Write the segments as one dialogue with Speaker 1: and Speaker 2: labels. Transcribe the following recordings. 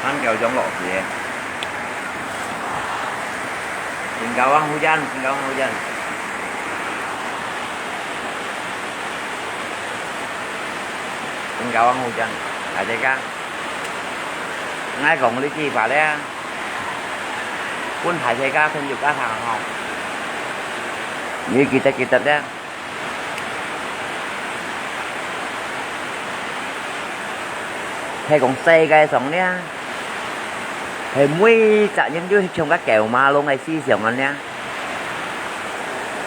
Speaker 1: Kau jong lok sih. Singkawang hujan, Singkawang hujan. Singkawang hujan. Ada kan? Ngay cổng lý chi phải đấy. Quân phải thấy ca thêm được các hàng không? Như kita đấy. Thầy cũng xây cái sống nhá. Thầy mới trả những đứa trong các kẻo mà luôn ngày xí xưởng anh nhá.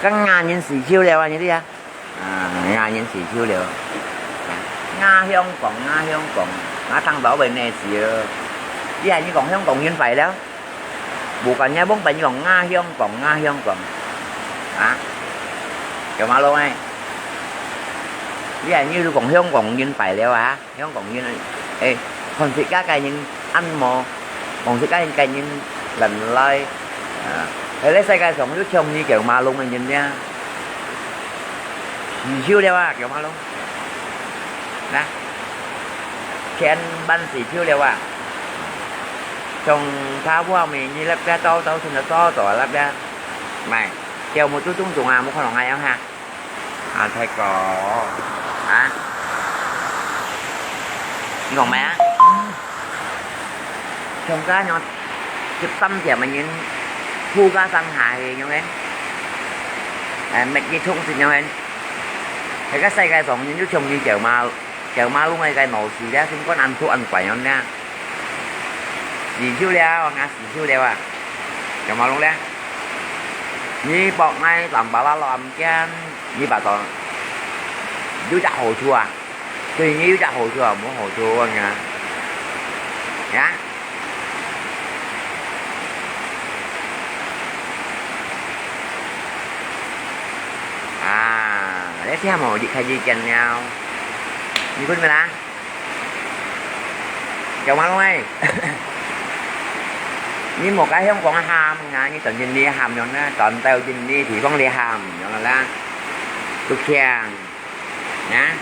Speaker 1: Các ngàn nhân sĩ chiêu đều như thế à? Ngàn nhân sĩ chiêu đều. Nga hiông còn Nga thằng bảo vệ này xì với ai như còn hiông còn nhân phải đó. Bukan nya bông bệnh còn Nga hiông còn. Kiểu mà luôn này. Với ai như còn hiông còn nhân phải đâu à? Hiông còn nhân. Ê, còn thì các cái những ăn mò, còn thì các cái những lần lai. Thế lấy xe cái sống nước trông như kiểu mà luôn này nhìn nha. Gì chiêu đeo à, kiểu mà luôn. Đó. Khen ban sĩ chiêu đeo à. Trong tháo qua mình như lắp ra to thì nó to tỏ lắp ra. Mày, kêu một chút tung dùng một con lòng hay không ha? Thầy có. Còn mẹ trong cá nhỏ chụp tâm trẻ mà nhìn thu cá sang hại thì nhau em mệt như thung thì nhau em thấy các xây gai sống như nước trồng như chở ma lúc này gai nổ xì ra không có ăn thu ăn quả nhau nha gì chiêu đeo ngã xì chiêu đeo à chở ma luôn đấy như bọn ngay làm bà la làm cái như bà toàn chú chặt hồ chua à thì như chặt hồ chua muốn hồ chua nha nhá để theo một việc hay gì chành nhau như con mày lá chào má luôn ấy như một cái không còn hàm nha như tận nhìn đi hàm nhọn á tận tao nhìn đi thì con đi hàm nhọn là tục chàng nhá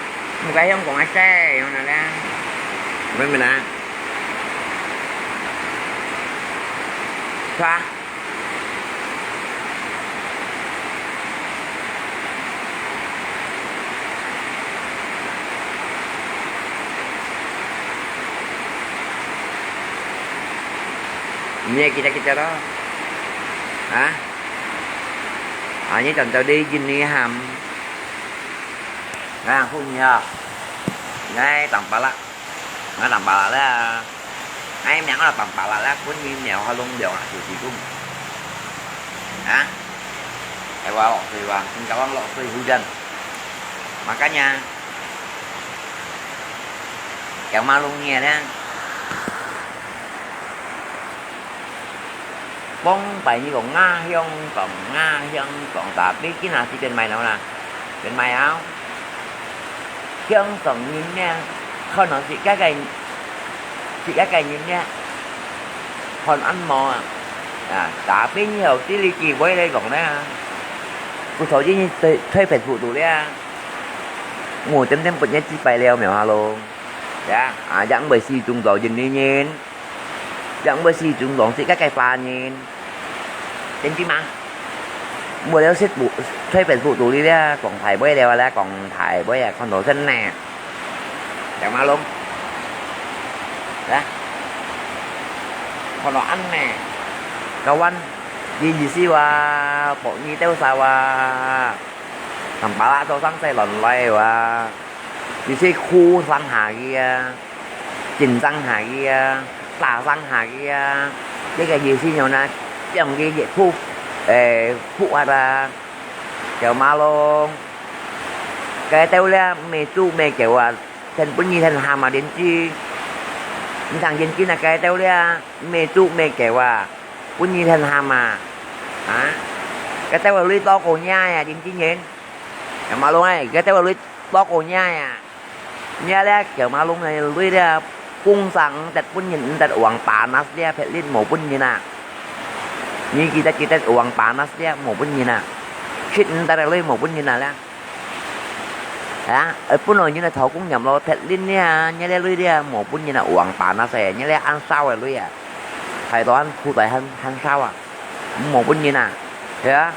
Speaker 1: một cái không còn ai xe nhọn là với mình à xoa nghe kita đó như tầm tao đi Gini hàm ra không nhờ ngay tầm bà lạ nó tầm bà lạ đó em nhắn là tầm bà lạ đó cuốn như nhẹo hoa luôn đều là chị cũng để qua lọt thì vào xin cảm ơn lọt thì hữu dân mà cả nhà kẹo ma luôn nghe đó bông bảy như còn Nga hiông còn ta biết cái nào thì trên mày nào nè trên mày áo hiông còn nhìn nha không nói chị các cái nhìn nha còn ăn mò ta biết nhiều tí ly kỳ với đây còn đấy cụ thổi chứ như thuê phải phụ tụ đấy ngủ chấm thêm bật nhất chi bài leo mèo alo dạ dẫn bởi xì trung gió dừng đi nhìn dẫn bởi xì trung gió sẽ các cái pha nhìn đến chứ mà mua đeo xếp thuê phải phụ tụ đi ra còn thải bơi đeo ra còn thải bơi con đổ thân nè chẳng mà luôn đó còn nó ăn nè cầu anh gì xí wa bộ như teo sao wa thằng bà la cho sáng xe lần lay wa gì xí khu sang hà kia trình sang hà kia tà sang hà kia cái gì xí nhau nè chồng kia dễ thu phụ ra kiểu ma luôn cái teo la mẹ tu mẹ kiểu thành bún như thành hàm mà đến chi thằng dân kia là cái teo la mẹ tu mẹ kiểu bún như thành hàm mà cái teo là ly to cổ nhai đến chi nhện kiểu ma luôn ấy cái teo là ly to cổ nhai nha đấy kiểu ma luôn này ly ra cungสั่งแต่bún nhìnแต่uang panas dia phải lên một bún như nào như kita uang panas dia mau pun như nào shit ntar lên một pun như nào á ở bún rồi như là thầu cũng nhầm lo thật linh nha nhớ lấy đi một bún như là uổng bản nó sẽ nhớ lấy ăn sao rồi lui à thầy toán khu tại hàng sao à một bún như nè thế á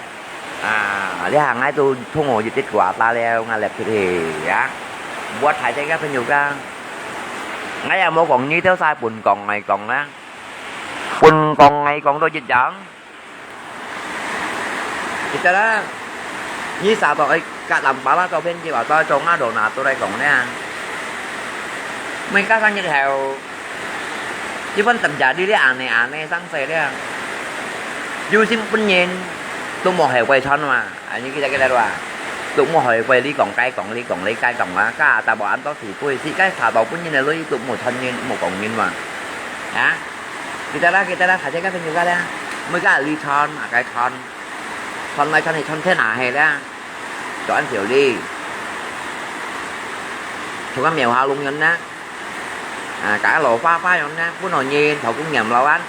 Speaker 1: để hàng ngay tôi thu ngồi dịch quả ta leo ngay lẹp thì á quát thầy thấy các phải nhiều ca ngay là một còn như theo sai bùn còn này còn á bùn còn ngày còn đôi dịch chẳng thì cho đó như sao tôi cả làm bảo là tôi bên chị bảo tôi trồng đồ nào tôi đây còn nè mình các sang như theo chứ vẫn tầm trả đi đấy này sang xe đấy dù xin bên nhìn tôi một hệ quay thân mà như cái đây rồi tụi một hệ quay đi còn cây còn lấy cây còn á cả ta bảo anh có thì tôi chỉ cái thả đầu bên nhìn này lấy tụi một thân nhìn một còn nhìn mà hả kita đã phải cái bên nhiều cái mới cái ly thon cái thon này thon thì thon thế nào hay đó cho anh hiểu đi chúng em mèo hao luôn nhân á cả lộ pha giống nha bún nồi nhiên thầu cũng nhầm lâu anh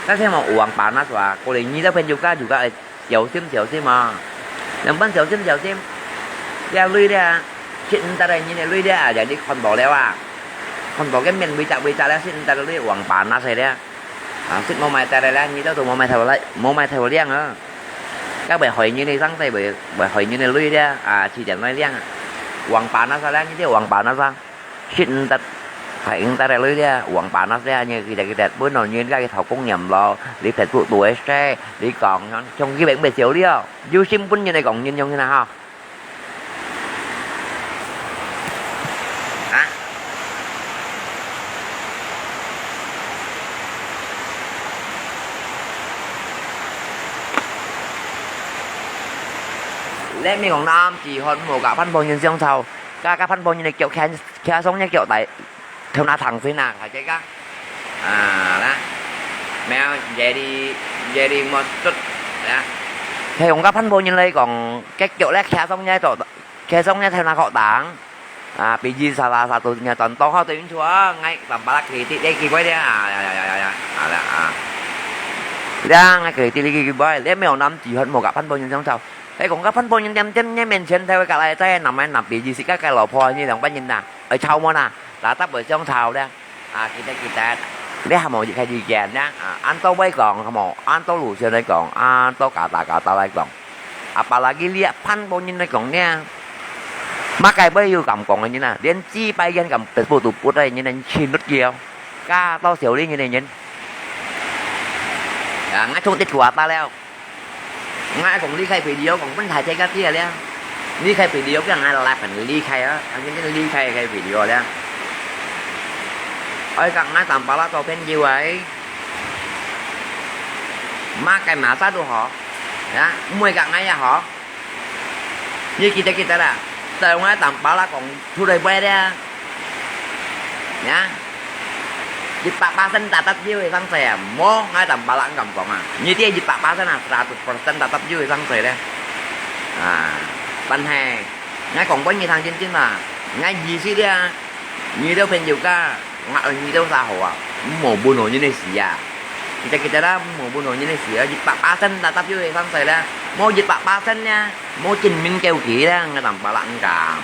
Speaker 1: các thêm một uổng bản nó và cô liền như đó bên juga dầu xiêm mà làm bánh dầu xiêm đeo lui đây chuyện ta đây như này lui đây vậy đi con bỏ leo con bỏ cái miền bị chặt đấy xin ta lui uổng bản nó sẽ đấy xin mua mai ta đây là như đó tụi mua mai thầu liang nữa các bạn hỏi như này răng tay bởi hỏi như này lui đây chỉ chẳng nói liang uổng bản nó sao đấy như thế uổng bản nó sao xin ta phải người ta đã lấy ra quảng bá nó ra như cái đẹp bữa nào như cái thầu cũng nhầm lo đi phải tụ tuổi xe đi còn trong cái bệnh bề xíu đi không du sim cũng như này còn như thế nào hả lên mình còn nam chỉ hơn một cả phân bón nhân dân thầu các phân bón như này kiểu khe sống như kiểu tại theo na thằng phía nào phải chơi các đó mèo về đi một chút đó thì cũng các phân bón như này còn cái kiểu lẽ khe sống nha theo na họ tảng bị gì sao tụi nhà toàn to họ tiếng chúa ngay tầm ba kỳ thì đây kỳ quay đấy ra ngay kỳ quay lấy mèo năm chỉ hơn một cả phân bón nhân dân sau thế cũng các phân bón nhân dân nhé mình xem theo cái lại tay nằm bị gì xí các cái lò phò như đồng bánh nhìn nè ở sau mà nè đã tắp ở trong thầu đó kita để hàm một cái gì chèn đó ăn tô bay còn hàm một ăn tô lù xưa đây còn ăn tô cả ta đây còn apalagi lihat pan ponin đây còn nha makai bay vô cầm còn như nè đến chi bay gen cầm từ tụ bút đây như này xin nút nhiều ca to xỉu đi như này nhìn ngay trong tiết quả ta leo ngay cũng đi khai video còn vẫnถ่าย cái kia đấy đi khai video cái này là phải đi khai á anh cái đi khai video đấy ơi các ngay tầm bao lâu bên nhiều ấy mà cái mã sát của họ đó 10 các ngay họ như kita là từ ngay tầm bao lâu còn thu đời quay đấy nhá dịch bạc ba sen ta tập dưới sang xe mô ngay tầm bao lâu cầm còn như thế dịch bạc ba sen là 100% ta tập dưới sang xe đây ban hè ngay còn có nhiều thằng trên là ngay gì xí đấy như đâu bên nhiều ca ngại như đâu xa hồ mổ buồn nổi như này xỉ kita đó mổ buồn nổi như này xỉ dịch bạc ba sen ta tập dưới sang xe đây mô dịch bạc ba sen nha mô trình minh kêu kỹ đó ngay tầm bao lặng cả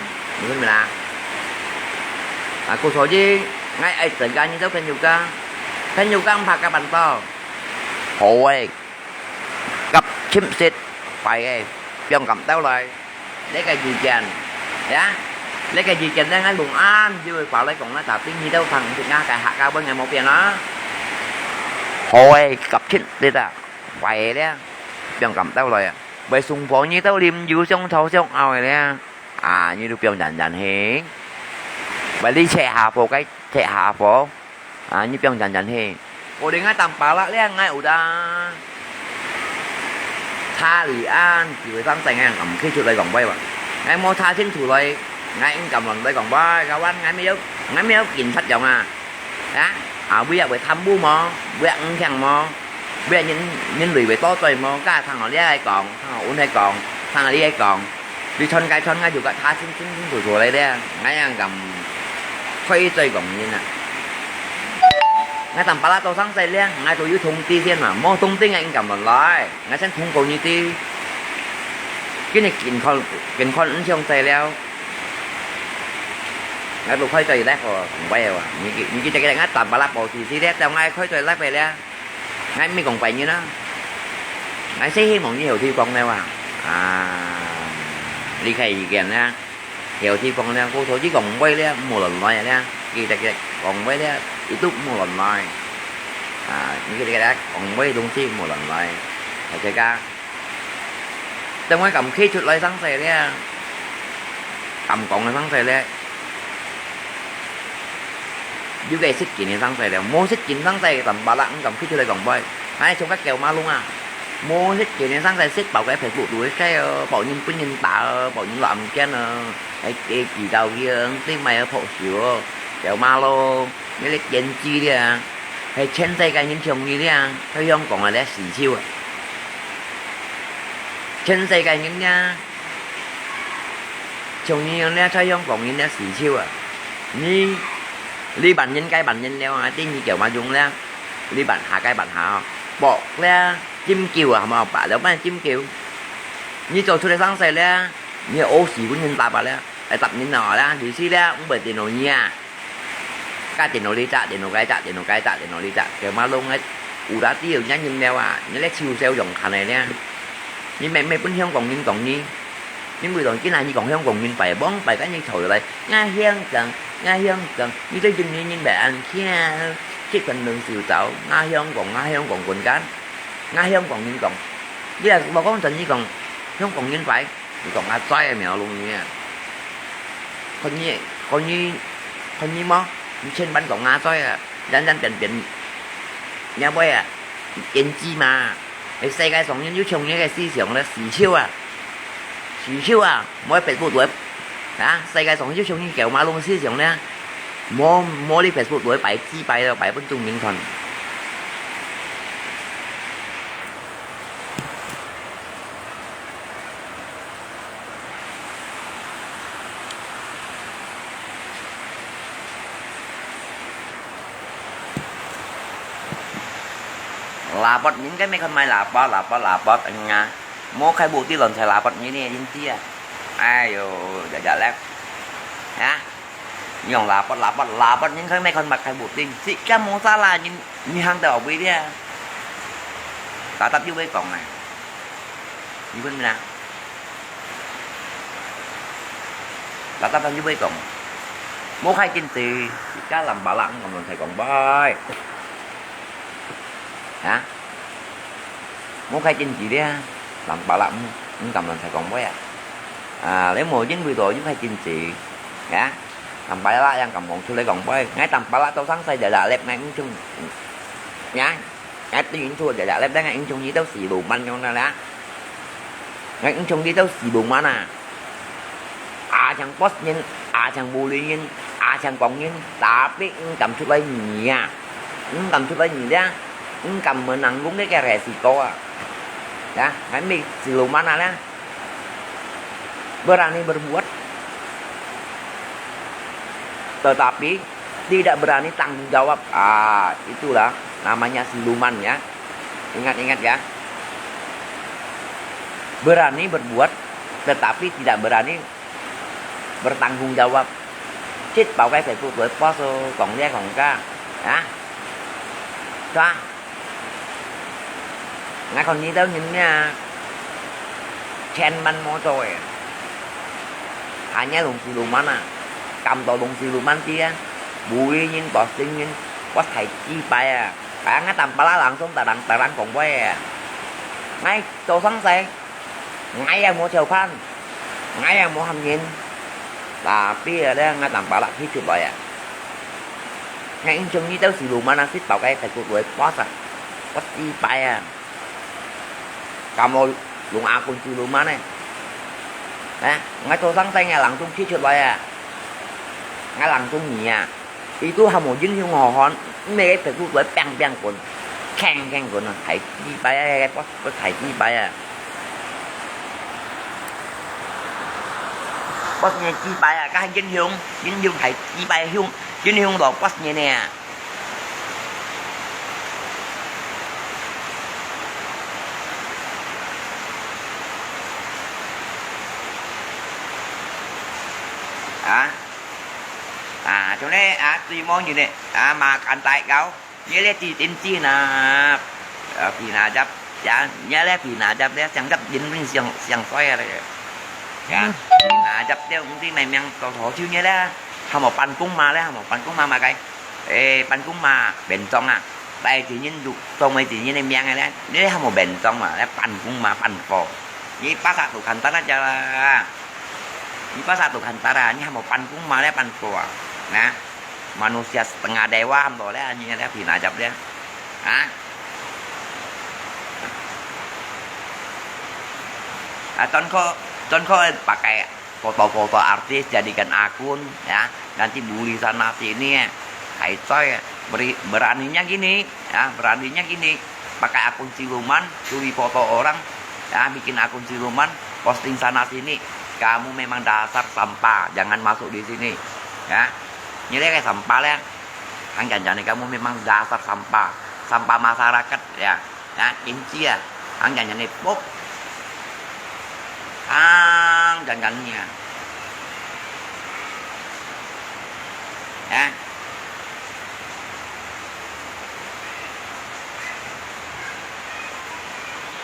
Speaker 1: như thế này là cô số gì ngay ấy tự ra như đâu bên nhiều ca phạt các bạn to hồi gặp chim xịt phải trong cầm tao lại lấy cái gì chèn nhá lấy cái gì chèn đang ngay buồn an chưa bảo lấy còn nó tạo tiếng gì đâu thằng thì nga cài hạ cao bên ngày một tiền nó hồi gặp chim xịt phải đấy trong cầm tao lại bởi sùng phổ như tao liêm dưới trong thâu trong ao này đấy như được trong dàn hế bởi đi xe hạ phố cái xe hạ phố như trong dàn hế cô đi ngay tầm bảo lại ngay ủ ta tha lì an chỉ với tăng thành hàng ẩm khi chụp đây còn bay mà ngay mua tha trên thủ đây ngay anh cầm lần đây còn bay cao anh ngay mấy ốc nhìn phát dòng đó bây giờ phải thăm bu mò bây giờ ăn thằng mò bây giờ những người về to tuổi mò cả thằng họ đi ai còn thằng họ uống hay còn thằng họ đi ai còn đi thon ngay chụp cả tha trên thủ đây đấy ngay anh cầm khuây chơi còn như nè ngay tầm ba tô sáng say liền ngay tôi dưới thông tin thiên mà mua thông tin anh cầm lần lại ngay xem thông cầu như ti cái này kiện con ứng trong tay leo ngay lúc khơi trời lát rồi còn quay rồi những cái ngắt tầm ba lắp bộ thì xí đét trong ngay khơi trời lát về đấy ngay mới còn quay như nó ngay xí hi mong như hiểu thi con này đi khai gì kèm nha hiểu thi con nha cô thổ chỉ còn quay đấy một lần nói nha kỳ cái còn quay đấy ít lúc một lần nói những cái đó còn quay đúng chi một lần nói phải chơi ca trong cái cầm khi chuột lấy sáng xe đấy cầm còn lấy sáng xe đấy dưới cái xích kiện sáng xe đấy mua xích kiện sáng xe tầm ba lạng cầm khi chuột lấy còn quay hay trong các kèo ma luôn mua xích kiện sáng xe xích bảo cái phải phụ đuổi cái bảo nhân có nhân tạ bảo nhân làm cái cái chỉ đầu kia tí mày phụ sửa kèo ma luôn mấy cái gen chi đi hay trên tay cái những chồng như thế theo không còn là để xỉ chiêu trên tay cái những nha chồng như thế theo không còn những để xỉ chiêu ni đi bản nhân cái bản nhân leo tin như kiểu mà dùng leo đi bản hạ cái bản hạ bọ leo chim kiều mà bà đâu mà chim kiều như trò chơi sáng say leo như ô xỉ của nhân tập bà leo tập nhân nọ đó thì xí leo cũng bởi tiền nổi nha cái tiền nó đi trả tiền nó cái trả tiền nó cái trả tiền nó đi trả kiểu mà luôn ấy u đã tiêu nhá nhìn đeo nhớ lẽ siêu sale dòng khả này nha nhưng mẹ mẹ vẫn không còn nhìn còn đi những người đoàn cái này như còn không còn nhìn phải bón phải cái như thổi lại ngay hiên cần như tới chừng như bạn kia cái phần đường siêu tạo ngay không còn quần cán ngay không còn nhìn còn với là bà có tình như còn không còn nhìn phải còn xoay mèo luôn nha còn như mó trên bánh còn xoay đánh tình nhà bơi tiền chi mà cái xe cái sống như chồng như cái xí xưởng là xỉ chiêu mỗi Facebook tuổi đó xe cái sống như chồng như kiểu mà luôn xí xưởng nè mỗi đi Facebook tuổi 7 chi bài rồi 7 分钟名团là bot những cái mấy con mai là bot anh nga mốt khai bộ tí lần thầy là bot như này chính tia ai rồi đã lát hả nhon là bot những cái mấy con mặt khai bộ tiên xị cá món xa là như hàng tàu bị đi ta tập vô với còn này như bên nào ta tập vô với còn mốt khai trên thì cá làm bảo lặng còn thầy còn bơi hả muốn khai trên chị đấy làm bảo lặng nhưng cầm làm thầy còn với lấy 90 tuổi với khai trên chị hả làm bảo lá đang cầm còn thu lấy còn với ngay tầm bảo lá tao sáng say để là lép ngay cũng chung nhá ngay tiếng thua để là lép đang ngay cũng chung với tao xì bù manh trong đó đã ngay cũng chung với tao xì bù manh chẳng post nhân chẳng bù lý nhân chẳng còn nhân tapi cầm thu lấy nhỉ cầm thu lấy nhỉ đó cầm menang cũng cái resiko ya kami siluman ada berani berbuat tetapi tidak berani tanggung jawab itulah namanya siluman ya ingat ya berani berbuat tetapi tidak berani bertanggung jawab chết bảo cái phải phụ tuổi post còn ra còn ca hả cho ngay còn như tao nhìn nha chen banh mô rồi nhá lùng xì lùng banh cầm tổ lùng xì lùng banh chia bùi nhìn tỏ sinh nhìn có thầy chi bài bạn ngay tầm ba lá lặng xuống ta đang còn quay ngay tổ sáng xe ngay mua chầu phan ngay mua hầm nhìn là phía đây ngay tầm ba lá phía chụp bài ngay chung như tao xì lùng banh xích bảo cái thầy cuộc đuổi post có chi bài kamu lung akun siluman ngay tôi sáng tay ngay langsung khi chuột bài ngay langsung nhỉ itu hamo dính hiu ngò hòn mấy cái Facebook với bang quần khang quần thầy chi bài có thầy chi bài có nghe chi bài cái dính hiu thầy chi bài hiu dính hiu đồ có nghe nè chỗ này tùy mong như này mà ăn tại gấu nhớ là chỉ tin chi là vì là chấp ya nhớ là vì là chấp đấy chẳng chấp dính với xiang xoay rồi ya vì là chấp đấy cũng tí này mang tàu thổ chiêu nhớ là không một pan cung mà đấy không một pan cung mà cái pan cung mà bền trong à đây chỉ nhìn dụ trong mấy chỉ nhìn em mang này đấy nếu không một bền trong mà đấy pan cung mà pan phò như bác sạ tụ khăn ta cho là ini pas satu antara ini mau pan kung malah pan tua nah manusia setengah dewa boleh anjingnya dia binajab dia contoh pakai foto-foto artis jadikan akun ya nanti bully sana sini ya hai coy beraninya gini ya beraninya gini pakai akun siluman curi foto orang ya bikin akun siluman posting sana sini kamu memang dasar sampah jangan masuk di sini ya ini kayak sampah ya kan jangan kamu memang dasar sampah masyarakat ya inci ya kan jangan pop jangannya ya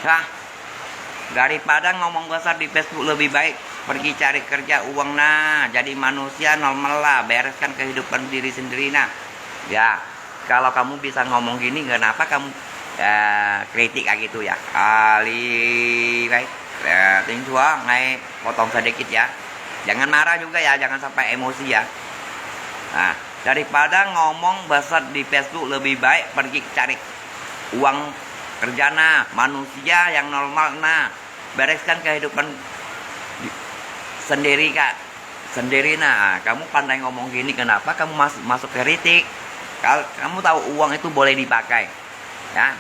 Speaker 1: nah daripada ngomong besar di Facebook lebih baik pergi cari kerja uang nah jadi manusia normal lah bereskan kehidupan diri sendiri nah ya kalau kamu bisa ngomong gini kenapa kamu kritik kayak gitu ya kali baik tính chúa ngay potong sedikit ya jangan marah juga ya jangan sampai emosi ya nah daripada ngomong besar di Facebook lebih baik pergi cari uang kerja nah manusia yang normal nah bereskan kehidupan sendiri kak sendiri nah kamu pandai ngomong gini kenapa kamu masuk kritik kalau kamu tahu uang itu boleh dipakai ya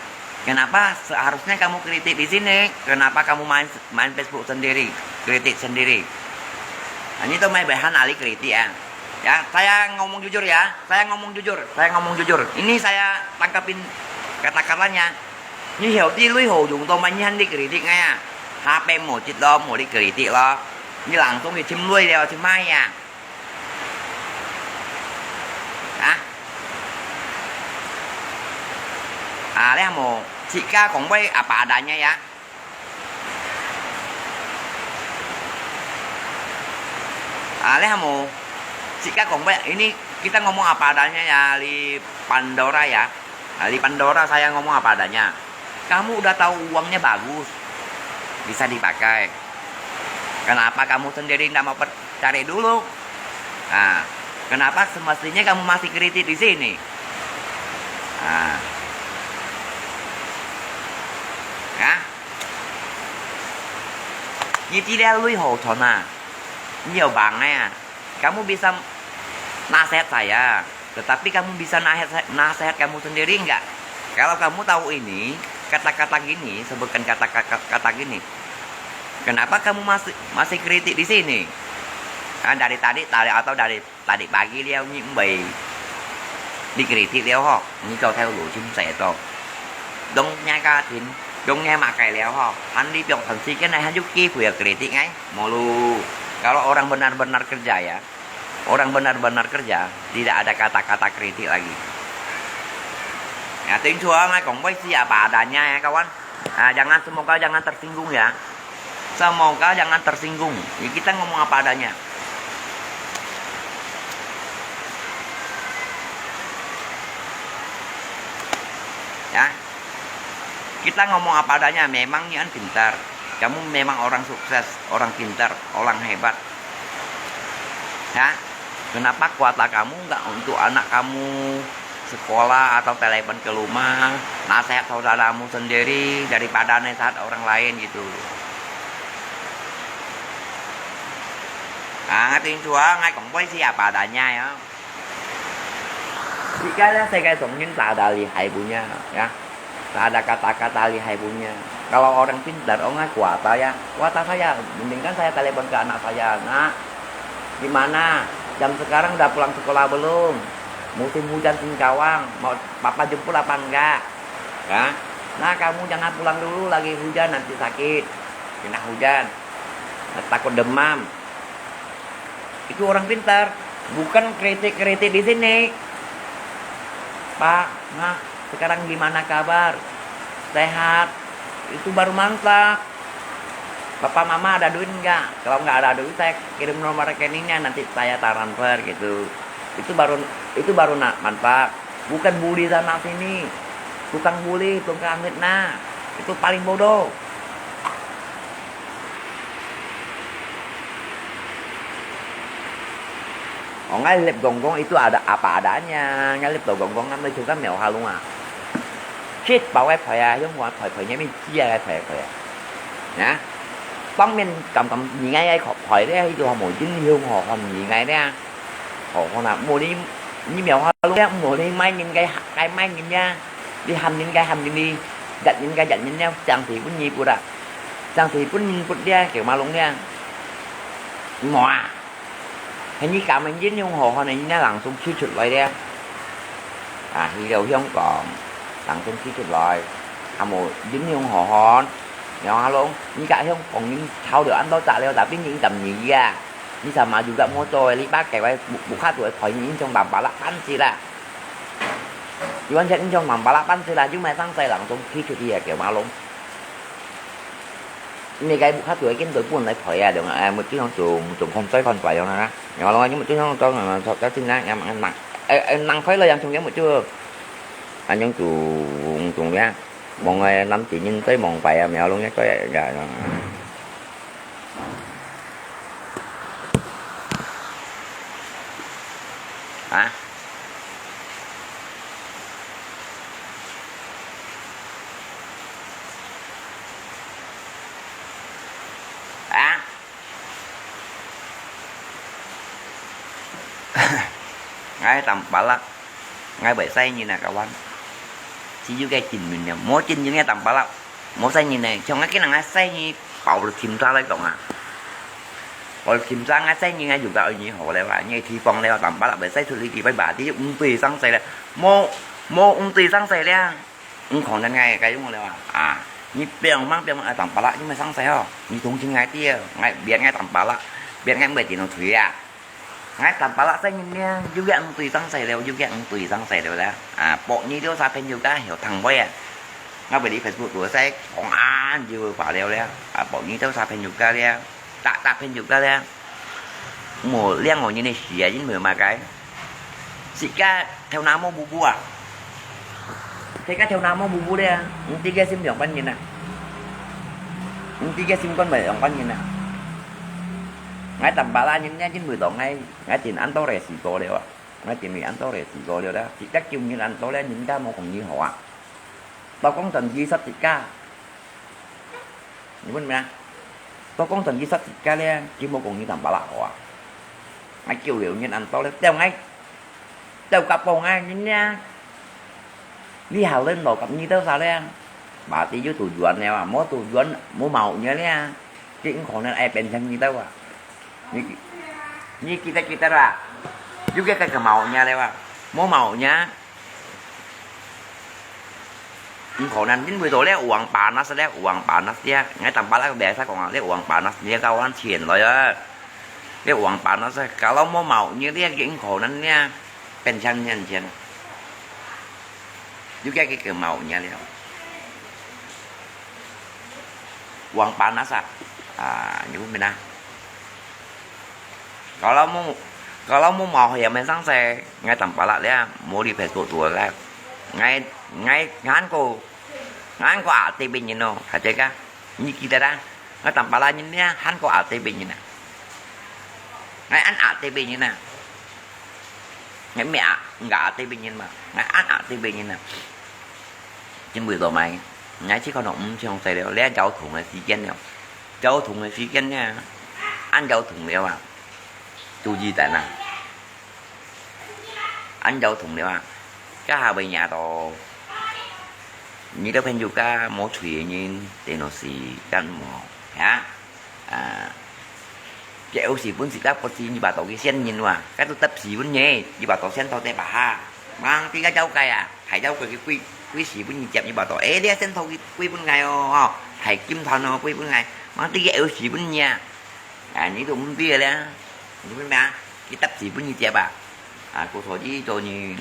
Speaker 1: kenapa seharusnya kamu kritik di sini kenapa kamu main Facebook sendiri kritik sendiri nah, ini tuh main bahan ahli kritik ya saya ngomong jujur ya saya ngomong jujur ini saya tangkapin kata-katanya như hiểu tí lưới hồ dùng tôi mạnh nhanh đi kritik ngay à HP một chít lo một đi kritik lo như làng tôi thì chim nuôi đeo chim mai à đấy một chị ca cũng với apa adanya ya đấy một chị ca cũng với ini kita ngomong apa adanya ya di Pandora ya di Pandora saya ngomong apa adanya kamu udah tahu uangnya bagus bisa dipakai kenapa kamu sendiri tidak mau cari dulu nah kenapa semestinya kamu masih kritik di sini nah như tidak lui hồ thọ à nhiều bangnya kamu bisa nasihat saya tetapi kamu bisa nasihat kamu sendiri enggak kalau kamu tahu ini kata-kata gini sebutkan kata-kata gini kenapa kamu masih kritik di sini dari tadi atau dari tadi pagi dia những bị dikritik đéo ho như cho theo lũ chim sẻ to đông nhai ca thìn đông nghe mak kayak leo ho anh đi bilang thần si cái này hắn giúp kia phải kritik ngay mulu kalau orang benar-benar kerja ya orang benar-benar kerja tidak ada kata-kata kritik lagi ya tiếng Chúa ngay còn với siapa adanya ya kawan semoga jangan tersinggung ya semoga jangan tersinggung ya, kita ngomong apa adanya ya kita ngomong apa adanya memangnya pintar kamu memang orang sukses orang pintar orang hebat ya kenapa kuota kamu enggak untuk anak kamu sekolah atau telepon ke rumah nasihat saudaramu sendiri daripada nasihat orang lain gitu tiếng Chúa ngay cũng với siapa adanya ya jika saya sống tak ada lihai punya ya tak ada kata-kata lihai punya kalau orang pintar orang kuota ya kuota saya mendingan saya telepon ke anak saya nak gimana jam sekarang udah pulang sekolah belum musim hujan Singkawang mau papa jemput apa enggak ya nah kamu jangan pulang dulu lagi hujan nanti sakit kena hujan takut demam itu orang pintar bukan kritik-kritik di sini. Pak, nah, sekarang gimana kabar? Sehat? Itu baru mantap. Bapak mama ada duit nggak? Kalau nggak ada duit saya kirim nomor rekeningnya nanti saya transfer gitu. Itu baru mantap. Bukan bully sana sini. Tukang bully, tukang fitnah. Itu paling bodoh. Ngay lip gonggong itu ada apa adanya. Ngay lip gonggong năm nay chúng ta mèo ha luôn à. Shit bảo em phải à, giống phải phải nhảy mình chia ra phải nhá. Tóm mình cầm gì ngay ai khỏi đấy cho họ mỗi chính yêu họ còn gì ngay đấy họ nào mua đi như mèo ha luôn đấy mua đi may nhìn cái may nhìn nha đi hầm nhìn cái hầm nhìn đi giặt nhìn nhau chẳng thì cũng nhịp của đã chẳng thì cũng đi kiểu mà luôn nha ngọa hình như cả mình dính nhung hồ này nó lặn xuống suy sụt lại đen à thì đầu không còn lặn xuống suy sụt lại à một dính nhung hồ hòn nhỏ luôn như cả không còn những sau được anh tôi trả leo tapi những tầm gì ra như sao mà juga mau tôi lý bác kể vậy buộc khác tuổi khỏi những trong bằng bala pan chỉ là chỉ quan trọng trong bằng bala pan chỉ là chứ mà sang tay lặn xuống khi sụt đi kiểu mà luônนี่cái buộc khác tuổi cái tuổi buồn lại khỏi à được à một chút không chuồng không tới con phải đâu nè nhỏ luôn nhưng mà chút không cho mà thật cái tin em nặng nặng phải là em trong giống một chưa anh giống chuồng nha mọi người năm chị nhìn tới mòn phải mèo luôn nhé có rồi hả ngay tầm bả lắc ngay bể xây như nè các bạn chỉ dưới cái chỉnh mình nè mỗi chỉnh như nghe tầm bả lắc mỗi xây như này trong cái này xây như bảo được kiểm tra lấy cộng à rồi kiểm tra ngay xây như ngay dùng tạo như họ lại và như thì phòng này tầm bả lắc bể xây xử lý kỳ bãi bả tí ung tùy sang xây là mô ung tùy sang xây đấy ung còn đang ngay cái đúng không à như bèo mang tầm bả lắc nhưng mà sang xây không như thùng chừng ngay tia ngay biết ngay tầm bả lắc biết ngay bể chỉ nó thủy à ngay tầm bả lạ xanh nhìn nha juga ăn tùy tăng xài đều juga ăn tùy tăng xài đều đó à bộ như điều sao thêm nhiều cái hiểu thằng quay à ngay về đi Facebook của xe còn vừa phải đều đấy à bộ như điều sao thêm nhiều cái đấy tạ thêm nhiều cái đấy mùa liên ngồi như này xỉa với mười mà cái xị ca theo nào mua bu à thế cái theo nào mua bu đây à tí cái sim dòng ban nhìn nè tí cái sim con bảy dòng ban nhìn nè ngay tầm bà la những nha 90 độ ngay chuyện anh tối rẻ xì cô đều ngay chuyện mình anh tối rẻ xì cô đều đó chỉ chắc chung như anh tối lên những cái một còn như họ tao có thần di sách thịt ca những bên nè tao có thần di sách thịt ca lên chỉ một còn như tầm bà la họ ngay chiều liệu như anh tối lên tao ngay tao cặp bầu ngay những nha đi hào lên đồ cặp như tao sao lên bà tí với tụi duẩn nè mà mỗi tụi duẩn mỗi màu nhớ nha chứ cũng còn nên ai bên thân như tao à như kita lah juga kayak maunya lewat mau maunya konan chính 10 tuổi leo uang panas ya ngay tầm ba lá biasa còn leo uang panas dia kawan tiền rồi á leo uang panas kalau mau maunya dia những konannya pensiunnya tiền juga kayak maunya leo uang panas như bên nào kalau mau màu thì mình sẵn sàng ngay tầm bả lại đấy mua đi phải tuổi là ngay ngán cô ả tây bình như nó phải chơi cả như kita đã ngay tầm bả lại như nha hắn cô ả tây bình như nè ngay ăn ả tây bình như nè ngay mẹ gà tây bình như mà ngay ăn ả tây bình như nè trên 10 tuổi mày ngay chỉ còn động chứ không xài đều lẽ cháu thùng là xí chân nhau cháu thùng là xí chân nha ăn cháu thùng đều à tu gì tại nào anh đâu thùng đều à cái hà bên nhà to như đó phải juga mỗi chuyện như tiền nó xì căn mỏ hả kéo xì vốn xì đáp có xì như bà tổ cái sen nhìn mà cái tôi tập xì vốn nhé như bà tổ sen to tay bà ha mang cái cháu cây à thầy cháu cái quý xì vốn nhìn chậm như bà tổ ế đế sen to cái quý vốn ngày thầy kim thần quý vốn ngày mang cái kéo xì vốn nha như tụi muốn bia đấy đúng không cái tấp gì cũng như trẻ bà cô số chỉ cho như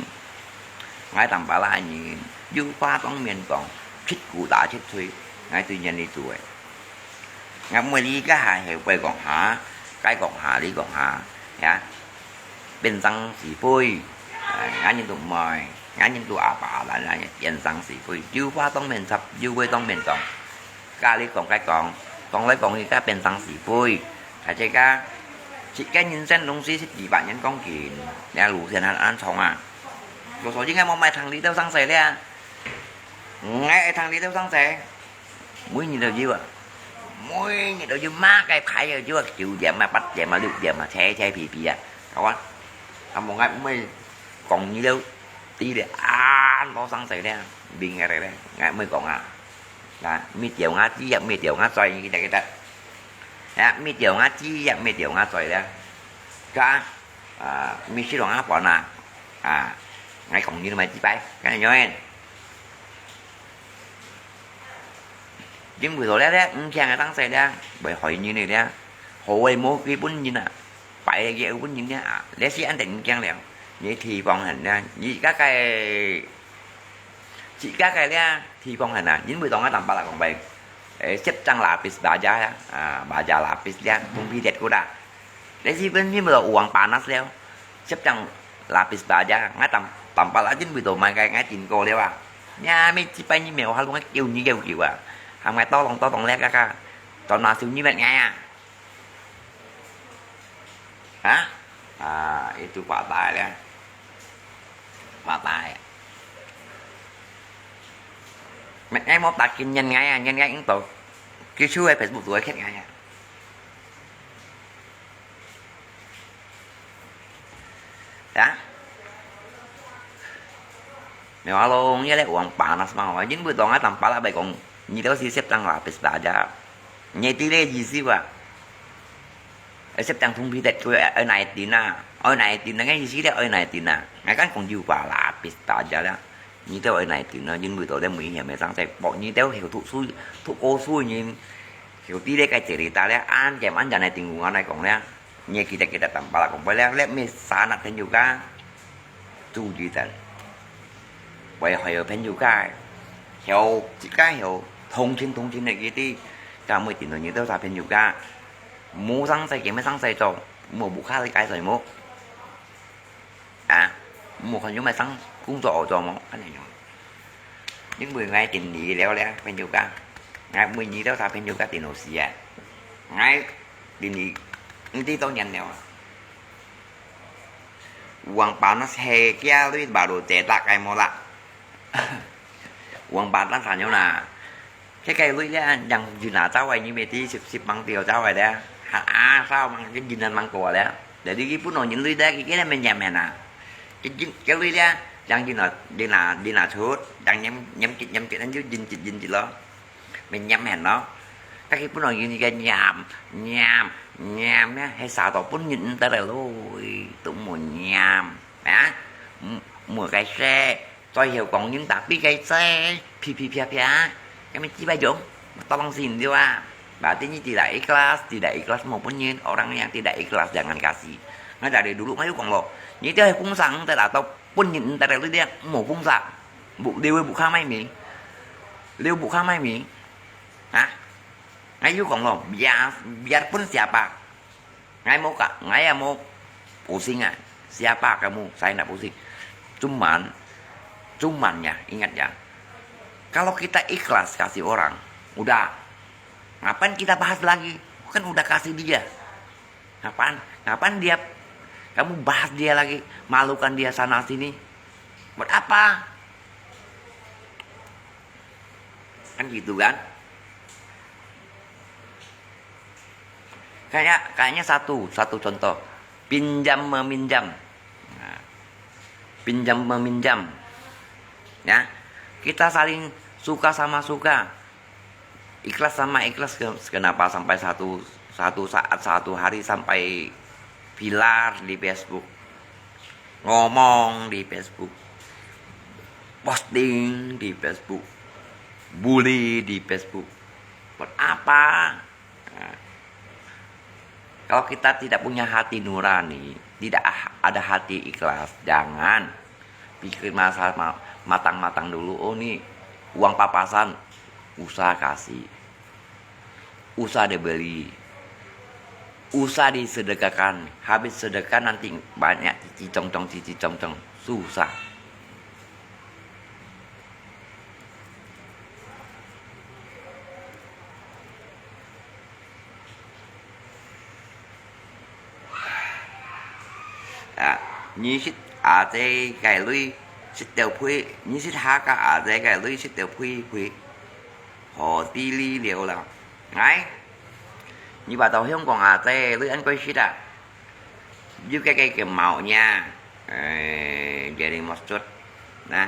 Speaker 1: ngay tầm bà lại như du pha trong miền còn thích cụ đã thích thuê ngay tuy nhiên đi tuổi ngay mới đi cái hài hệ về còn hả cái còn hả đi còn hả nhá bên răng xì phôi ngay những tụi mồi ngay những tụi bà lại là bên răng xì phôi du pha trong miền sập du quê trong miền còn cái lý còn cái còn lấy còn như cái bên răng xì phôi cái chỉ cái nhân dân đông sĩ gì bạn nhân công kỳ đã lũ tiền ăn xong có số chứ ngay một mai thằng đi theo sang xe đấy ngay thằng đi theo sang xe mũi nhìn được chưa mũi nhìn được chưa má cái phải rồi chưa chịu giảm mà bắt giảm mà được giảm mà xe phì các bạn một ngày mới còn như đâu tí để nó sang xe đấy vì ngày này ngày mới còn là mi tiểu ngát chỉ giảm mi tiểu ngát xoay như cái này mi tiểu ngát chỉ giảm mi tiểu ngát xoay đấy cả mi chỉ ngát bỏ nè ngay còn như mà chỉ bay cái này nhớ em nhưng vừa rồi đấy chàng cái tăng xe đấy bởi hỏi như này đấy hồi mua cái bún như nè phải cái bún như thế để sẽ anh định chăng liệu vậy thì vòng hình ra vì các cái chỉ các cái đấy thì vòng hình dính bữa tông tầm ba là còn bền xếp trăng là pis bà già là pis ra không bị đẹp của ta để gì bên như mà uống bàn nát leo xếp trăng là pis bà già ngay tầm ba là dính bữa tông mai cái ngay tiền cô đấy nha mấy chị bay như mèo hay luôn cái kêu như kêu hàng ngày to bằng lẽ ca còn nào xíu như vậy nghe hả itu Pak Tai ya Pak Tai mẹ em mốt đặt kinh nhanh ngay những tụi cái số em Facebook tuổi khác ngay đó nếu alo với lại uang panas mau dính bữa toàn tầm pala bay còn như đó xếp tăng là pes aja nhảy tí lên gì xí vậy xếp tăng thung bi tết rồi ở này tí na ngay gì đấy ở này tí na ngay cái còn dư quả là pes aja đó như thế ở này tí na dính bữa tối đem mỹ hiểm mấy sáng sẽ bỏ như thế hiểu thụ cô xui nhìn hiểu tí đấy cái chỉ ta đấy ăn kèm ăn giờ này tình huống này còn đấy như kita tầm pala còn phải lấy mấy sáng nát thêm juga tu gì thế vậy hỏi ở bên juga hiểu chỉ cái hiểu thông tin này kia đi cả mấy tiền rồi như thế sao bên juga mua sang xây cái mấy sang xây cho mua bộ khác cái rồi mua mua còn những mấy sang cũng cho một cái này những 10 ngày tiền gì léo bên juga ngày 10 gì đó sao bên juga tiền hồ xì ngày tiền gì tí tôi nhận nào uang panas he kia lui bảo đồ trẻ tạ cái mò lạ uang panas là nhau là cái lui ra rằng gì là cháu ấy như vậy thì xịp bằng tiền cháu ấy đấy sao bằng cái gì nên bằng cổ đấy để đi cái phút nào những lui ra cái này mình nhầm hả nè cái lui ra rằng gì là suốt đang nhắm cái đánh dưới dinh chỉ đó mình nhắm hẹn nó cái phút nào như cái nhàm nhá hay sao tao muốn nhìn ta là lôi tụi mình nhàm mua cái xe tôi hiểu còn những tạp biết cái xe phi cái mình chỉ bay dụng tao bằng xin đi bà tí như thì đại class một bao nhiêu ở đằng thì đại class jangan kasih ngay tại để đủ lúc mấy lúc còn một như thế cũng sẵn ta là tao muốn nhìn ta là lưới đen một cũng sẵn bộ điều bộ khang may miệng liêu bộ khang may miệng ngay còn một biar pun siapa ngay mau pusing siapa kamu saya enggak pusing cuman ya ingat ya kalau kita ikhlas kasih orang udah ngapain kita bahas lagi kan udah kasih dia ngapain dia kamu bahas dia lagi malukan dia sana sini buat apa kan gitu kan kayaknya satu contoh pinjam meminjam ya kita saling suka sama suka ikhlas sama ikhlas kenapa sampai satu saat satu hari sampai pilar di Facebook ngomong di Facebook posting di Facebook bully di Facebook buat apa kalau kita tidak punya hati nurani tidak ada hati ikhlas. Jangan pikir masalah matang-matang dulu. Oh nih uang papasan, usaha kasih, usaha dibeli, usaha disedekahkan. Habis sedekah nanti banyak cici cong, susah. Như xích à thế cái lui xích tiểu phui như xích ha cả à thế cái lui xích tiểu phui họ đi li liệu là ngay như bà tàu không còn à thế lui anh coi xích à dưới cái màu nha vậy đi một chút nè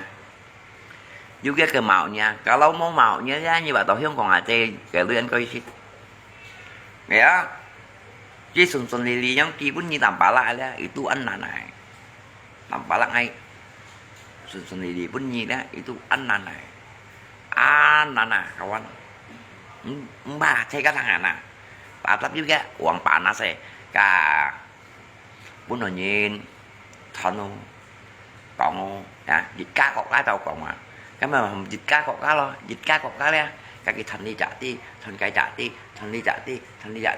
Speaker 1: dưới cái màu nha cả lâu màu nhớ ra như bà tàu không còn à thế cái lui anh coi xích nghe chỉ sùng lì nhóm kia pun như tạm bả lại đó itu anh này tambah lagi sendiri pun nyidah itu anak kawan mbak saya kata anak tatap juga uang panas ka pun nhìn thằng còn dịch cá cọc cá tàu còn mà cái mà dịch cá cọc cá lo dịch cá cọc cá đấy cái thằng đi trả ti thằng cái trả ti thằng đi trả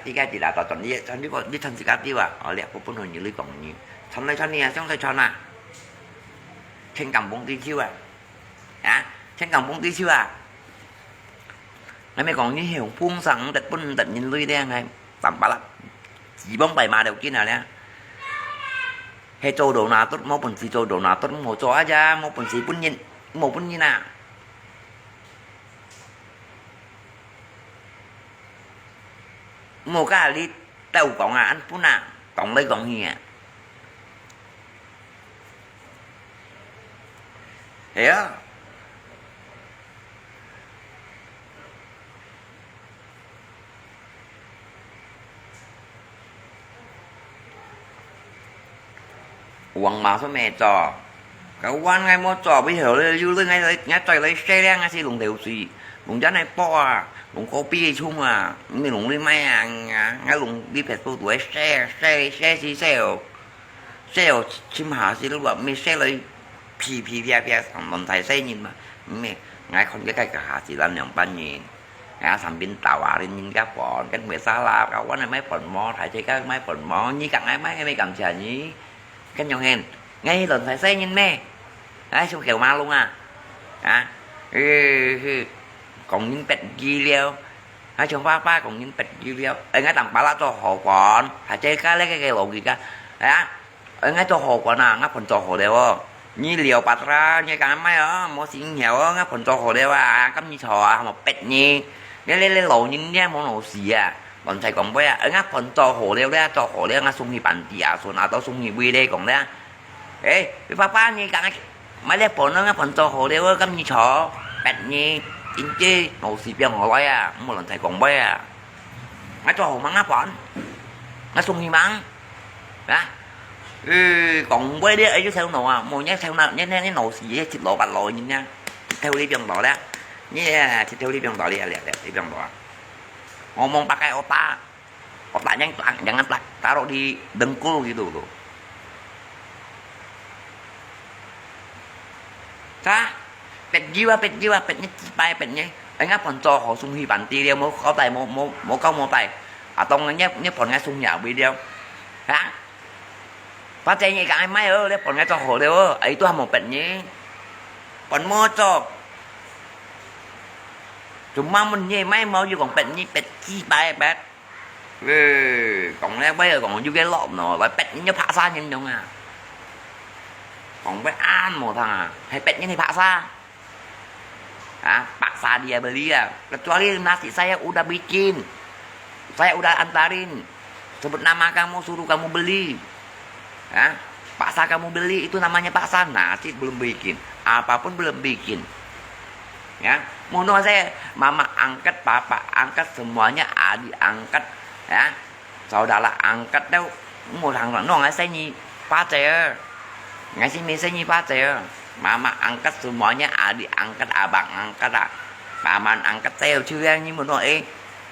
Speaker 1: ti cái gì là tao đi thằng đi còn đi thằng gì cá ti à ở lẹ pun nhìn lưới còn nhìn thằng này trong tay cho nè trên cầm 4 tí chưa à trên cầm 4 tí chưa à nó mới còn như hiểu phun sẵn tịch bún tịch nhìn lưới đen này tầm bả lắm chỉ bóng bài mà đều kia nào nè hay trâu đồ nào tốt một phần xì trâu đồ nào tốt một chó ra một phần xì bún nhìn một bún như nào một cái đi tàu còn ăn bún nào còn đây còn gì à hiểu quăng máu số mẹ trò cái quan ngay mua trò bây giờ lên du lên ngay trời lấy xe đen ngay xe lùng đều gì lùng giá này po à lùng copy chung à mình lùng đi may à ngay lùng đi phải tôi tuổi xe gì xe chim hạ gì lúc vậy mình xe lấy phi thằng mình thầy xe nhìn mà ngay không cái cả chỉ làm nhầm ban nhìn thằng bên tàu à đi nhìn các bọn cái người xa la các quán này mấy phần mò thầy chơi các mấy phần mò như cặn ai mấy cầm chả nhí cái nhau hèn ngay lần thầy xe nhìn mẹ đấy xong kiểu ma luôn còn những bẹt gì liêu hai chồng ba còn những bẹt gì liêu ở ngay tầm bả lá cho hồ còn thầy chơi cái lấy cái lộ gì cả ở ngay cho hồ còn ngay phần cho hồ đều như liều bát ra như cái máy ở mua xin nhiều á phần cho hồ đeo cắm như thò một bẹt nhỉ lấy lộ những nha món đồ gì còn thầy còn bây ở ngay phần cho hồ đeo đấy cho hồ đeo ngay sung hi bản gì số nào tao sung hi bì đây còn đấy ê cái pha như cái máy lấy phần nó ngay phần cho hồ đeo cắm như thò bẹt nhỉ chính chi đồ gì bên họ lấy một lần thầy còn bây ngay cho hồ mắng ngay phần ngay sung hi mắng đó còn quay đi ấy chứ theo nào mồi nhé theo nào nhé nổ gì thịt lộ bạch lộ nhìn nha theo đi bên đó đó nhé theo đi bên đó đi đi bên đó ngomong pakai otaknya jangan taruh di dengkul gitu loh ta pet jiwa petnya cipai petnya anh áp phần cho họ sung hi bản ti đeo mỗi có tay mỗi công một tay tông nhé phần ngay sung nhạo video hả phát chạy như cái máy ơ đấy còn ngay cho hồ đều ơ ấy tôi một bệnh nhé còn mua cho chúng mà mình như máy mua như còn bệnh như bệnh chi bài bét còn đây bây giờ còn như cái lộn nó bài bệnh như phá xa nhưng đúng còn bài ăn một thằng hay bệnh như này phá xa paksa dia beli kecuali nasi saya udah bikin saya udah antarin sebut nama kamu suruh kamu beli paksa kamu beli itu namanya paksa nasi belum bikin apapun belum bikin menurut saya mama angkat papa angkat semuanya adik angkat saudara angkat đâu một thằng nó ngai saya nyi pacar ngai sini saya nyi pacar mama angkat semuanya adik angkat abang angkat paman angkat theo chưa nhưng mà nói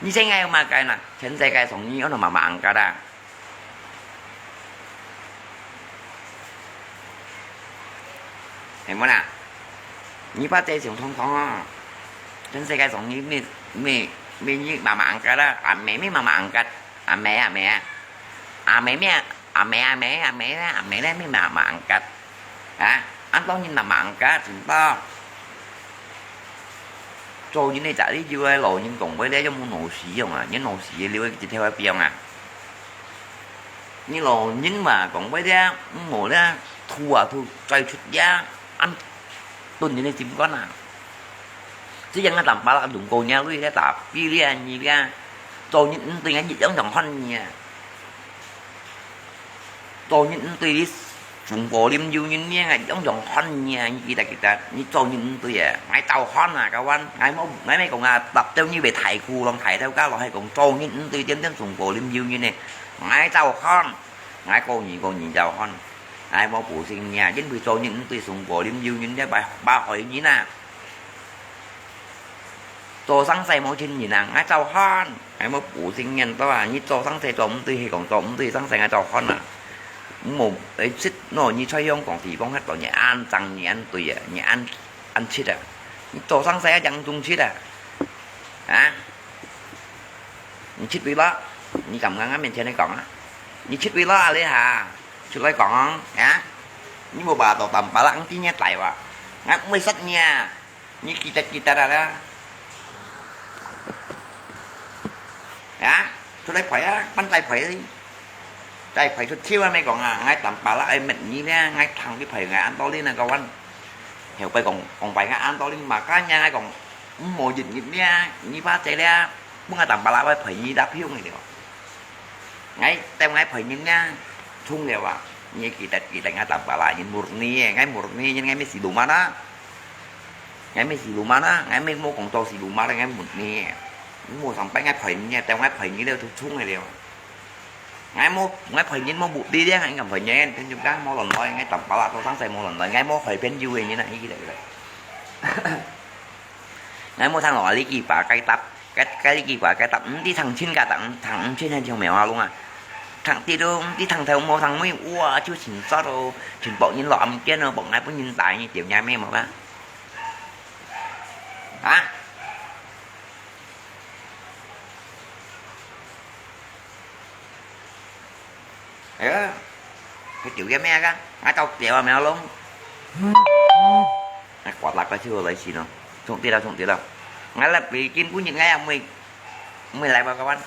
Speaker 1: như thế ngay mà cái này trên xe cái sống như nó mà angkat เห็นไหมน่ะนี่ป้าเจ๊เสียงทองทองอ่ะฉัน世界上นี้มีนี่มาอังกัดอ่ะอ่ะแม่ไม่มาอังกัดอ่ะแม่อ่ะแม่อ่ะแม่ไม่อ่ะแม่อ่ะแม่อ่ะแม่อ่ะแม่ได้ไม่มาอังกัดอ่ะanhต้องnhìn mà ăn cá chúng ta做những này trả đi dưa lò nhưng cùng với đấy trong mua nồi xì không à những nồi xì liêu chỉ theo ai không à những lò nhưng mà còn với đấy ngồi đó thu chơi chút giá ăn tuần như này chim có nào chứ dân làm ba là đụng cô nhau lui cái tạp đi đi ăn gì ra cho những tiền anh gì giống thằng hoan nha cho những tiền đi chúng bộ liêm du như nghe giống dòng hoan nha như kita như cho những tôi à ngay tàu hoan à các anh ngay mấy còn tập theo như về thầy khu lòng thầy theo các loại hay còn cho những tôi trên đến chúng bộ liêm du như này ngay tàu hoan ngay cô nhìn tàu hoan ai mau phụ sinh nhà chính vì cho những tôi chúng bộ liêm du như thế bài ba hỏi như nào cho sáng say mau trên gì nào ngay tàu hoan ai mau phụ sinh nhân đó là như cho sáng say cho tôi hay còn cho tôi sáng say ngay tàu hoan à một ấy xích nó như chơi không còn thì bóng hết bảo nhà ăn tăng nhà ăn tùy à nhà ăn chết à tổ sáng xe chẳng chung chết à hả như chết vì đó như cầm ngang mình trên đây còn á như chết vì đó lấy hà chút lấy còn hả như một bà tổ tầm bà lắng tí nhét lại vào ngắt mới sách nha như kita ra đó hả chút lấy phải á bắn tay phải đi đây phải chút chiêu mấy còn ngay tầm bà là em mình như thế ngay thằng cái phải ngày ăn to lên là cầu anh hiểu phải còn phải ngày ăn to lên mà cá nha còn mùa dịch như thế như ba chạy ra muốn ngay tầm bà là phải như đáp hiếu này được ngay tem ngay phải như nha thun đều à như kỳ tại ngay tầm bà là như một ni nhưng ngay mấy xì đủ má đó ngay mấy xì đủ má đó ngay mấy mua còn to xì đủ má là ngay một ni mua thằng phải ngay phải nha tem ngay phải như đều thun này đều ngay phải nhìn mau bụt đi đấy anh cầm phải nhén trên chúng ta mau lần thôi ngay tập bảo là tôi sáng say mau lần thôi ngay mau phải bên vui như này như vậy ngay mau thằng loại lý kỳ quả cây tập cái lý kỳ quả cây tập đi thằng trên cả thằng trên hay theo mèo luôn à thằng đi đâu đi thằng theo mau thằng mới ua chưa chỉnh sao đâu chỉnh bộ nhìn lọm kia nó bọn ai cũng nhìn tại như tiểu nhà em mà ba hả cái chịu cái me á ngay tao chèo mèo luôn quạt lạc cái chưa lấy gì đâu không tiền đâu ngay là vì kim của những ngày mình lại vào các bạn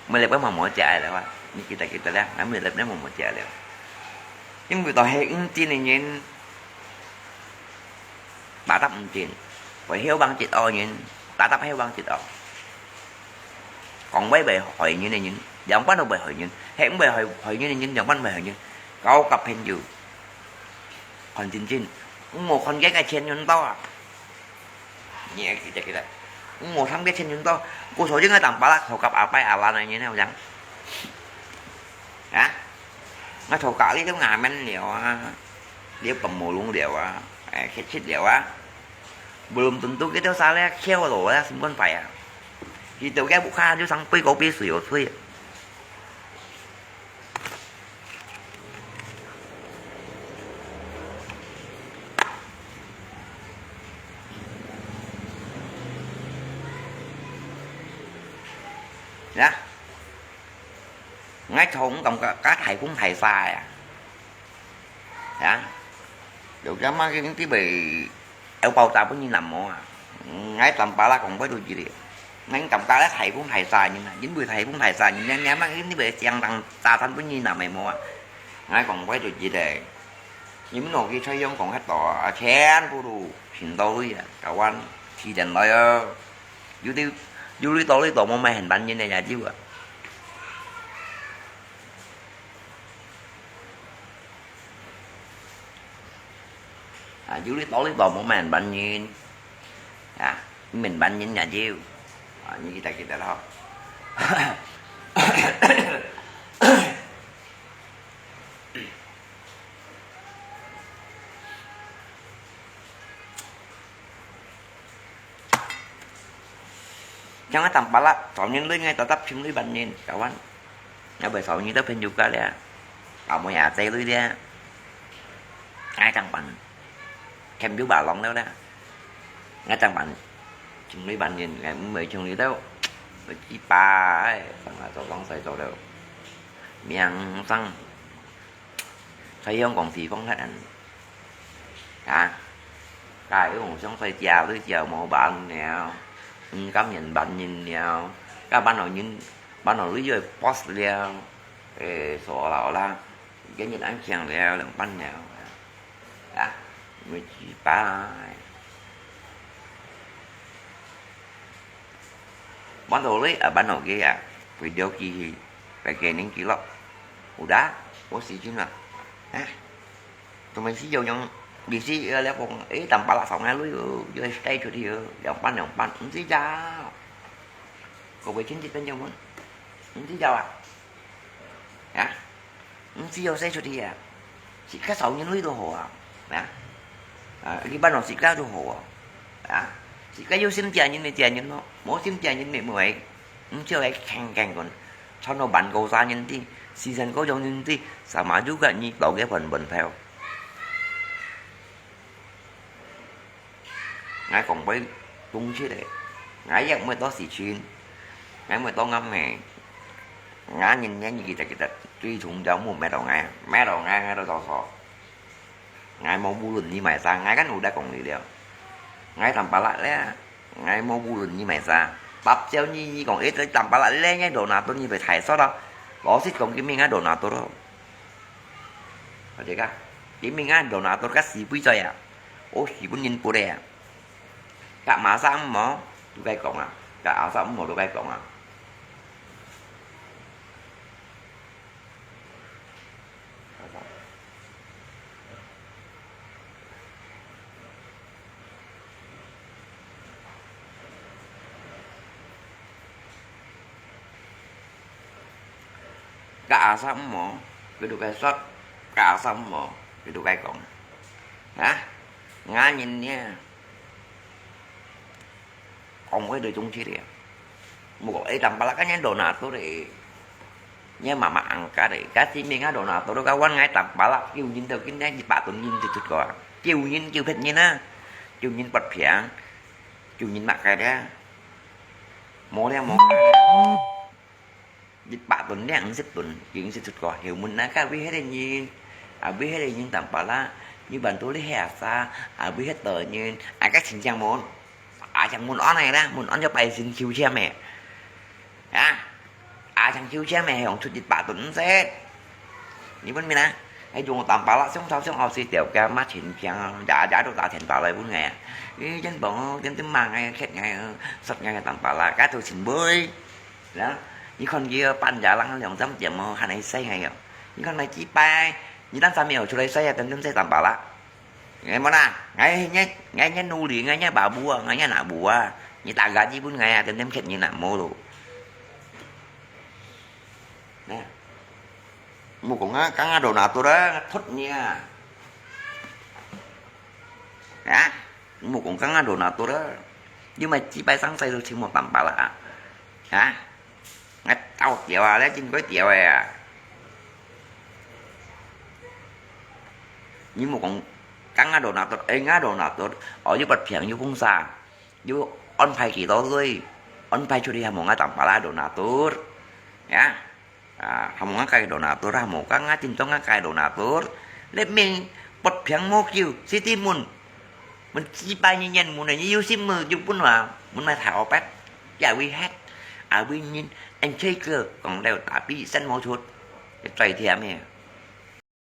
Speaker 1: mình lại với mà mỗi chạy lại bạn như kita đang ngay mình lại với mà mỗi chạy lại nhưng vì tao hiện tin này nhìn đã tập tiền phải hiếu băng chịt o nhìn đã tập hiếu băng chịt o còn mấy bài hỏi như này nhìn giọng bắt đầu bài hỏi nhìn hẹn bài hỏi như này nhìn giọng bắt bài hỏi nhìn câu cặp hình dù còn chín một con ghét cái trên nhún to nhẹ kìa một thằng ghét trên nhún to cô số chứ ngay tầm ba lắc thầu cặp ảo bay ảo là này như thế nào chẳng hả nó thầu cả đi cái ngày men liệu cầm mồ luôn liệu khét chết liệu á belum tentu kita salah kêu rồi á xin con phải à thì từ cái bụng kha chứ sang pi cổ pi sửa thuê đó ngay thùng còn cá thầy cũng thầy xài à đó được cho má cái bì eo bao tao cũng như nằm mà ngay tầm ba la còn với đôi gì đi ngay tầm ta lá thầy cũng thầy xài như này dính bưởi thầy cũng thầy xài như nhá má cái bì chăng tăng ta thanh cũng như nằm mày mà ngay còn với đôi gì để những nồi kia chơi giống còn hết tỏ chén vô đủ xin tôi cậu anh thì đành nói vô lý tổ mong mày hình bánh như này là chứ dưới lý tổ mong mày hình bánh như mình bánh như nhà chiêu như kita đó chẳng có tầm ba lá chọn những lưới ngay tao tấp xuống lưới bánh nhìn cậu anh nó về sầu như tấp hình dục cái đấy cậu mọi nhà tay lưới đi ai càng bánh kem biếu bà lòng đâu đó ngay trang bạn chừng mấy bạn nhìn ngày mấy chừng đi đâu chỉ ba ấy thằng là cho con xài cho đâu miệng xăng thấy không còn gì con hết anh à cái còn sống xoay chào tới chào một bạn nào cảm nhận bạn nhìn nào các bạn nào lý do post leo sổ lão la cái nhìn ăn chàng leo làm bánh nào à mới chỉ ba bán đồ lấy ở bán nào kia à video gì phải kể những kỹ lắm đá bố sĩ chứ nào à tụi mình xí vô nhau đi xí lấy con ấy tầm ba là phòng ngay lưới dưới đây cho thì dòng bán không xí ra còn về chính thì bên nhau muốn không xí đâu à hả không xí vô xe cho thì à xí cá sấu những lưới đồ hồ à cái bán nào xí cá đồ hồ à xí cá vô xin chè như nó mỗi xin chè như này mới không chưa ấy càng còn sau nó bạn cầu ra nhân thì season có trong nhân thì sao mà chú gần như đầu cái phần bình theo ngài còn với tung chứ đấy ngài giặc mới có xì chuyên ngài mới có ngâm mẹ ngài nhìn nhá như gì ta truy thùng giống một mẹ đầu ngài ngài đâu to sò ngài mau bu lùn như mày ra ngài cái nụ đã còn gì đều ngài làm bà lại lẽ ngài mau bu lùn như mày ra tập treo như còn ít tới tầm bà lại lẽ nhá đồ nào tôi như phải thải xót đâu bỏ xích còn cái miếng ngài đồ nào tôi đâu phải chứ cả cái miếng ngài đồ nào tôi cắt xì quý chơi à ôi xì cũng nhìn của đè cả má xăm mà tôi gai cổng à cả áo xăm mà tôi gai cổng à cả xăm mà cái đồ gai sót cả xăm mà cái đồ gai cổng hả ngã nhìn nha ông ấy đời chung chi đấy một cái tầm ba lá cá nhân đồ nào tôi để nhưng mà ăn cả đấy cá chim miếng á đồ nào tôi đâu có quán ngay tầm ba lá kêu nhìn từ cái này bà tôi nhìn từ chút coi kêu nhìn phết nhìn á kêu nhìn bật phèn kêu nhìn mặt cái đó mỏ đeo mỏ dịch bà tuần đấy ăn xích tuần chuyện xích chút coi hiểu mình á cá biết hết đây nhìn biết hết đây nhìn tầm ba lá như bạn tôi lấy hè xa biết hết tờ như các trình trang môn chẳng muốn on này đó muốn on cho bài xin chiêu che mẹ chẳng chiêu che mẹ hỏng chút dịch bà tuấn xét như bên mình á hay dùng tầm bà lạ sống ao xì tiểu ca mắt hiện chẳng đã đâu tạo thành tạo lại 4 ngày cái chân bọn chân mang ngay khét ngay sắp ngay tầm bà lạ cá tôi xin bơi đó như con kia pan giả lăng lòng dám chậm mà này say hay không như con này chỉ bay như đang sao mèo cho đây say tầm say tầm bà lạ nghe mà na ngay nhá nu liền ngay nhá bà bùa ngay nhá nạ bùa như ta gà chỉ 4 ngày tầm khét như nạ mô luôn nè một con á cá đồ nào tôi đó thích nha hả một con cá đồ nào tôi đó nhưng mà chỉ bay sáng say được chỉ một tầm bà lạ hả ngay tao chèo à lấy trên gói chèo à như một con cá đồ nào tôi ấy ngá đồ nào tôi ở dưới bật phèn như không xa như on phải kỳ to thôi on phải cho đi một ngá tầm bà lạ đồ nào tốt nhá không ngá cây đồ nào tôi ra một cái ngá trên trong ngá cây đồ nào tốt lấy mình bật phèn một chiều city mun mình chỉ bay như nhân mun này như yêu sim mờ chụp bún vào muốn mai thảo bát giải quy hát quy nhìn anh chơi cơ còn đều tả bị sân một chút cái trời thì em